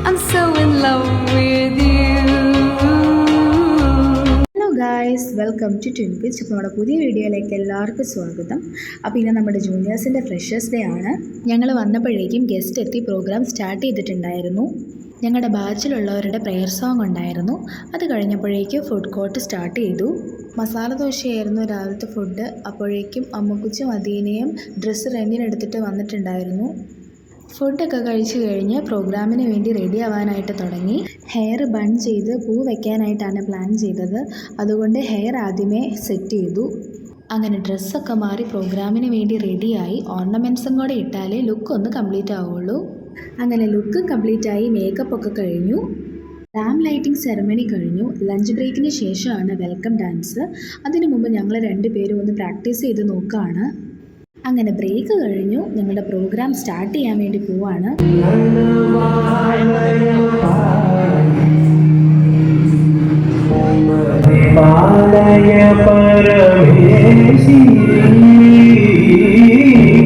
I'm so in love with you. Hello guys, welcome to Twin Pitch. അപ്പോൾ നമ്മുടെ പുതിയ വീഡിയോയിലേക്ക് എല്ലാവർക്കും സ്വാഗതം. അപ്പോൾ ഇന്ന് നമ്മുടെ ജൂനിയേഴ്സിൻ്റെ ഫ്രഷേഴ്സ് ഡേ ആണ്. ഞങ്ങൾ വന്നപ്പോഴേക്കും ഗസ്റ്റ് എത്തി പ്രോഗ്രാം സ്റ്റാർട്ട് ചെയ്തിട്ടുണ്ടായിരുന്നു. ഞങ്ങളുടെ ബാച്ചിലുള്ളവരുടെ പ്രെയർ സോങ് ഉണ്ടായിരുന്നു. അത് കഴിഞ്ഞപ്പോഴേക്കും ഫുഡ് കോർട്ട് സ്റ്റാർട്ട് ചെയ്തു. മസാല ദോശയായിരുന്നു രാവിലത്തെ ഫുഡ്. അപ്പോഴേക്കും അമ്മക്കുച്ചും അദീനയും ഡ്രസ്സ് റെൻറ്റിനെടുത്തിട്ട് വന്നിട്ടുണ്ടായിരുന്നു. ഫുഡൊക്കെ കഴിച്ച് കഴിഞ്ഞ് പ്രോഗ്രാമിന് വേണ്ടി റെഡി ആവാനായിട്ട് തുടങ്ങി. ഹെയർ ബൺ ചെയ്ത് പൂ വയ്ക്കാനായിട്ടാണ് പ്ലാൻ ചെയ്തത്. അതുകൊണ്ട് ഹെയർ ആദ്യമേ സെറ്റ് ചെയ്തു. അങ്ങനെ ഡ്രസ്സൊക്കെ മാറി പ്രോഗ്രാമിന് വേണ്ടി റെഡിയായി. ഓർണമെൻറ്റ്സും കൂടെ ഇട്ടാലേ ലുക്ക് ഒന്ന് കംപ്ലീറ്റ് ആവുള്ളൂ. അങ്ങനെ ലുക്ക് കംപ്ലീറ്റായി. മേക്കപ്പ് ഒക്കെ കഴിഞ്ഞു. ലാം ലൈറ്റിംഗ് സെറമണി കഴിഞ്ഞു. ലഞ്ച് ബ്രേക്കിന് ശേഷമാണ് വെൽക്കം ഡാൻസ്. അതിനു മുമ്പ് ഞങ്ങൾ രണ്ടുപേരും ഒന്ന് പ്രാക്ടീസ് ചെയ്ത് നോക്കുകയാണ്. അങ്ങനെ ബ്രേക്ക് കഴിഞ്ഞു. ഞങ്ങളുടെ പ്രോഗ്രാം സ്റ്റാർട്ട് ചെയ്യാൻ വേണ്ടി പോവാണ്.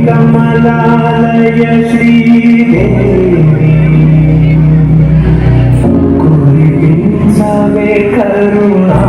കമലാലയ ശ്രീദേവി കുരിസവേ കരുണാംബുരാസി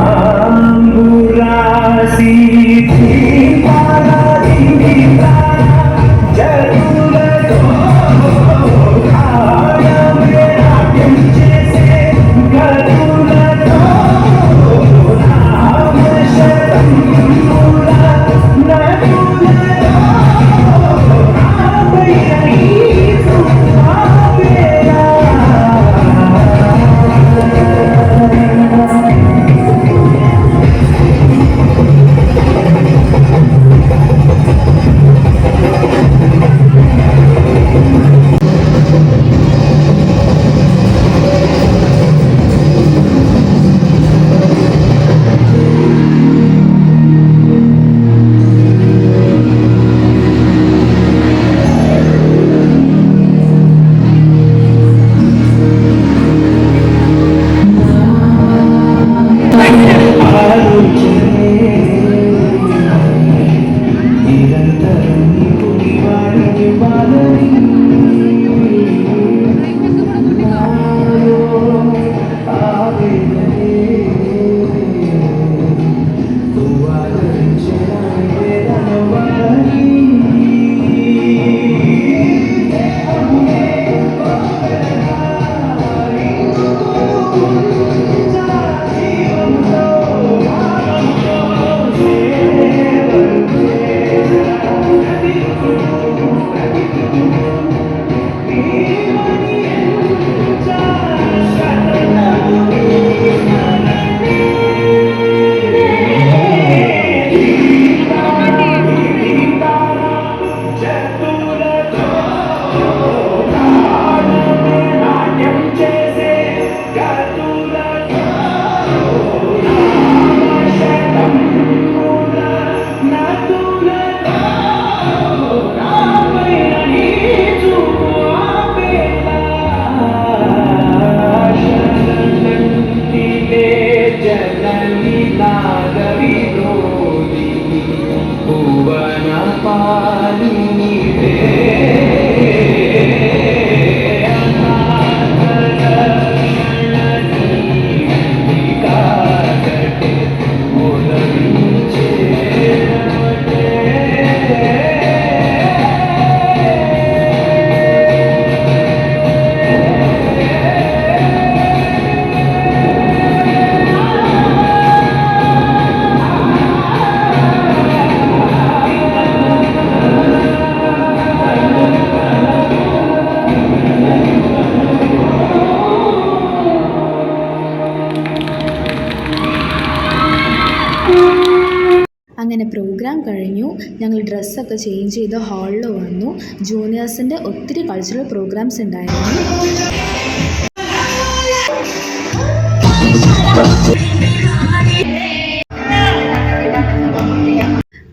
അങ്ങനെ പ്രോഗ്രാം കഴിഞ്ഞു. ഞങ്ങൾ ഡ്രസ്സൊക്കെ ചേഞ്ച് ചെയ്ത് ഹാളിൽ വന്നു. ജൂനിയേഴ്സിൻ്റെ ഒത്തിരി കൾച്ചറൽ പ്രോഗ്രാംസ് ഉണ്ടായിരുന്നു.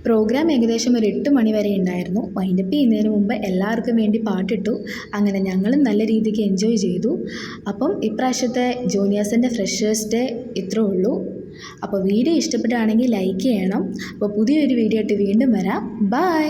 പ്രോഗ്രാം ഏകദേശം ഒരു 8 മണി വരെ ഉണ്ടായിരുന്നു. വൈൻഡപ്പ് ചെയ്യുന്നതിന് മുമ്പ് എല്ലാവർക്കും വേണ്ടി പാട്ടിട്ടു. അങ്ങനെ ഞങ്ങളും നല്ല രീതിക്ക് എൻജോയ് ചെയ്തു. അപ്പം ഇപ്രാവശ്യത്തെ ജൂനിയേഴ്സിൻ്റെ ഫ്രഷേഴ്സ് ഡേ ഇത്രേ ഉള്ളൂ. അപ്പോൾ വീഡിയോ ഇഷ്ടപ്പെടുകയാണെങ്കിൽ ലൈക്ക് ചെയ്യണം. അപ്പോൾ പുതിയൊരു വീഡിയോ ആയിട്ട് വീണ്ടും വരാം. ബൈ.